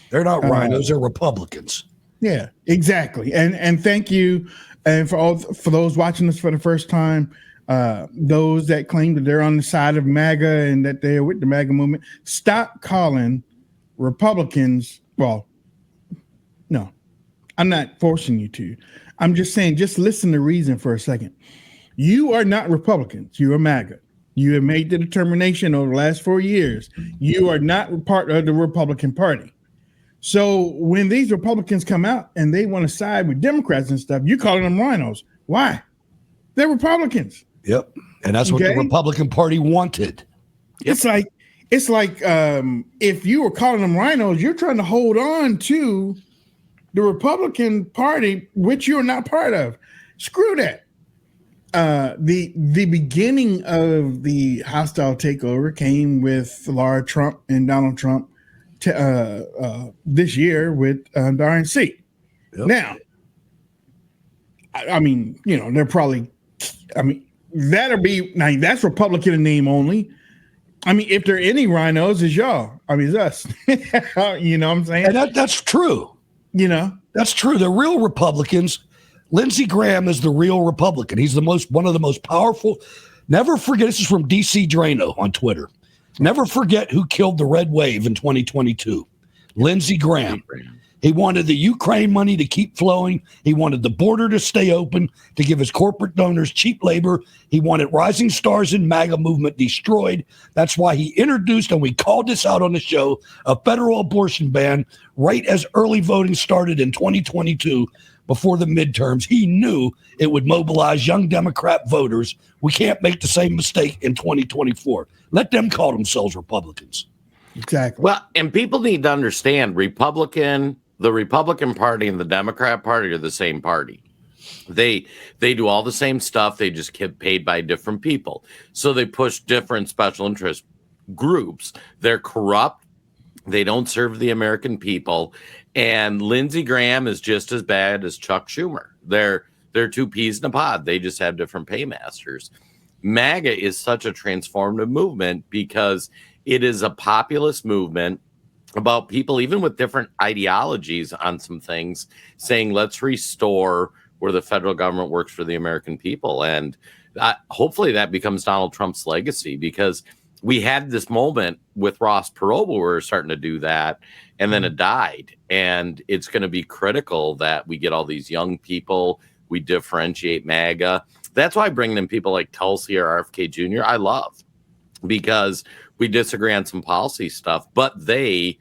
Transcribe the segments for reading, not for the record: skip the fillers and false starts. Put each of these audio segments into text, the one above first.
They're not RINOs, they're Republicans. Yeah, exactly. And thank you. And for those watching this for the first time, those that claim that they're on the side of MAGA and that they're with the MAGA movement, stop calling Republicans. Well, no, I'm not forcing you to. I'm just saying, just listen to reason for a second. You are not Republicans. You are MAGA. You have made the determination over the last 4 years. You are not part of the Republican Party. So when these Republicans come out and they want to side with Democrats and stuff, you're calling them RINOs. Why? They're Republicans. Yep. And that's what the Republican Party wanted. Yep. It's like if you were calling them RINOs, you're trying to hold on to the Republican Party, which you're not part of. Screw that. The beginning of the hostile takeover came with Laura Trump and Donald Trump this year with the RNC. Yep. Now, I mean, you know, they're probably, I mean, that's Republican in name only. I mean, if there are any RINOs, it's y'all. I mean, it's us. You know what I'm saying? And that's true. You know, that's true. The real Republicans, Lindsey Graham is the real Republican. He's one of the most powerful. Never forget, this is from DC Drano on Twitter. Never forget who killed the red wave in 2022. Lindsey Graham. He wanted the Ukraine money to keep flowing. He wanted the border to stay open, to give his corporate donors cheap labor. He wanted rising stars in MAGA movement destroyed. That's why he introduced, and we called this out on the show, a federal abortion ban right as early voting started in 2022 before the midterms. He knew it would mobilize young Democrat voters. We can't make the same mistake in 2024. Let them call themselves Republicans. Exactly. Well, and people need to understand the Republican Party and the Democrat Party are the same party. They do all the same stuff. They just get paid by different people. So they push different special interest groups. They're corrupt. They don't serve the American people. And Lindsey Graham is just as bad as Chuck Schumer. They're two peas in a pod. They just have different paymasters. MAGA is such a transformative movement because it is a populist movement about people, even with different ideologies on some things, saying, let's restore where the federal government works for the American people. And hopefully that becomes Donald Trump's legacy, because we had this moment with Ross Perot where we were starting to do that, and then it died. And it's going to be critical that we get all these young people, we differentiate MAGA. That's why bringing in people like Tulsi or RFK Jr. I love, because we disagree on some policy stuff, but they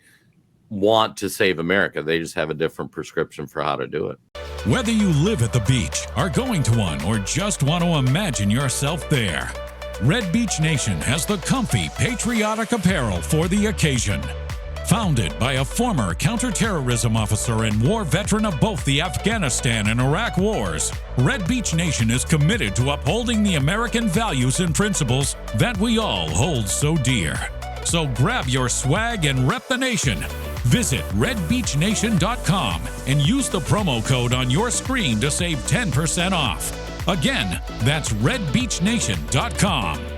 want to save America. They just have a different prescription for how to do it. Whether you live at the beach, are going to one, or just want to imagine yourself there, Red Beach Nation has the comfy, patriotic apparel for the occasion. Founded by a former counterterrorism officer and war veteran of both the Afghanistan and Iraq wars, Red Beach Nation is committed to upholding the American values and principles that we all hold so dear. So grab your swag and rep the nation. Visit redbeachnation.com and use the promo code on your screen to save 10% off. Again, that's redbeachnation.com.